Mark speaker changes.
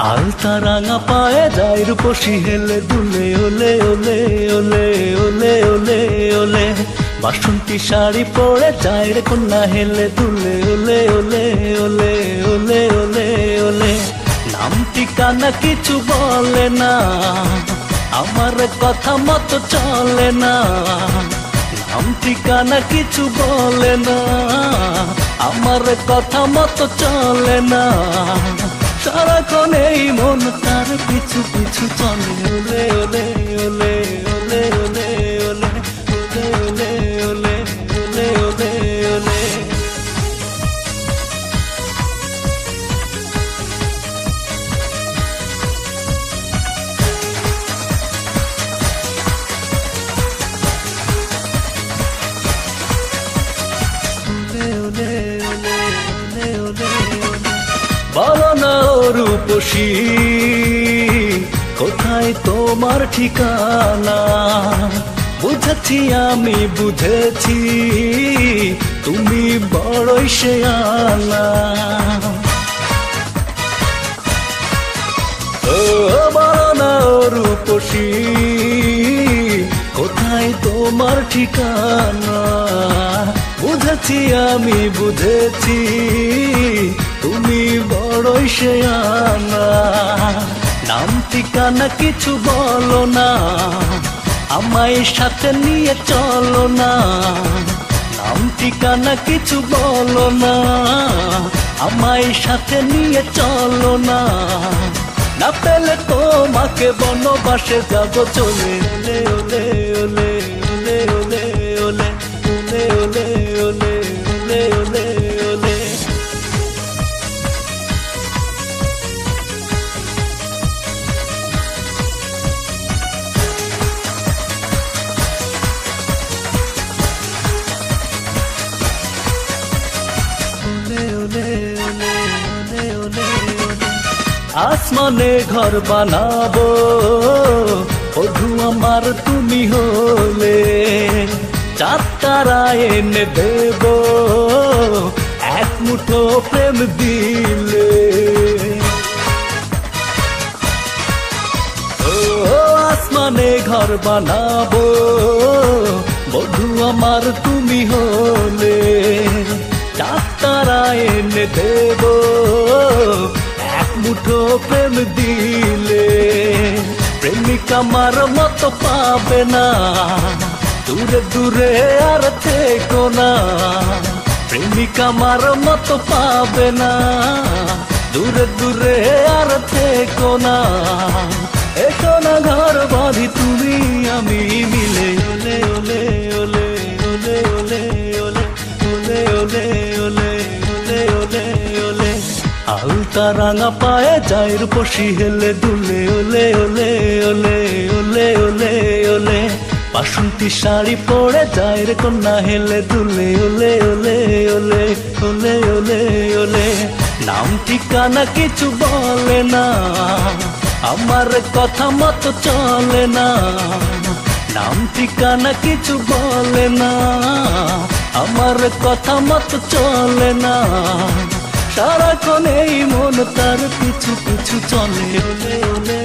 Speaker 1: আলতা রাঙা পায়ে যায় রূপসী হেলে দুলে ওলে ওলে ওলে ওলে ওলে ওলে বাসন্তী শাড়ি পরে যায় রে কন্যা হেলে দুলে ওলে ওলে ওলে ওলে ওলে ওলে নাম ঠিকানা কিছু বলে না, আমার কথা মতো চলে না। নাম ঠিকানা কিছু বলে না, আমার কথা মতো চলে না। সারাক্ষণ এই মন তার পিছু পিছু চলে ওলে ওলে ওলে ওলে ওলে ওলে ওলে ওলে ওলে ওলে ওলে। বলো না রূপসী কোথায় তোমার ঠিকানা, বুঝেছি আমি বুঝেছি তুমি বড়ই শেয়ানা। ও বলো না রূপসী কোথায় তোমার ঠিকানা, বুঝেছি আমি বুঝেছি তুমি বড়ই শেয়ানা। নাম ঠিকানা কিছু বলো না, আমায় সাথে নিয়ে চলো না। নাম ঠিকানা কিছু বলো না, আমায় সাথে নিয়ে চলো না। না পেলে তোমাকে বনবাসে যাব চলে ওলে ওলে ওলে ওলে ওলে ওলে ওলে ওলে ওলে ওলে ওলে। আসমানে ঘর বানাবো বধু আমার তুমি হলে, চাঁদ তারা এনে দেব এক মুঠো প্রেম দিলে। ও আসমানে ঘর বানাবো বধু আমার তুমি হলে, চাঁদ তারা এনে দেব এক মুঠো প্রেম দিলে। প্রেমিক আমার মতো পাবে না, দূরে দূরে আর থেকো না। প্রেমিক আমার মতো পাবে না, দূরে দূরে আর থেকো না। এসো না ঘর বাঁধি তুমি আমি মিলে ওলে ওলে ওলে ওলে ওলে ওলে ওলে ওলে ওলে ওলে ওলে ওলে। আলতা রাঙা পায়ে যায় রূপসী হেলে দুলে ওলে ওলে ওলে ওলে ওলে ওলে বাসন্তী শাড়ি পরে যায় রে কন্যা হেলে দুলে ওলে ওলে ওলে ওলে ওলে ওলে। নাম ঠিকানা কিছু বলে না, আমার কথা মতো চলে না। নাম ঠিকানা কিছু বলে না, আমার কথা মতো চলে না। সারাক্ষণ এই মন তার পিছু পিছু চলে ওলে ওলে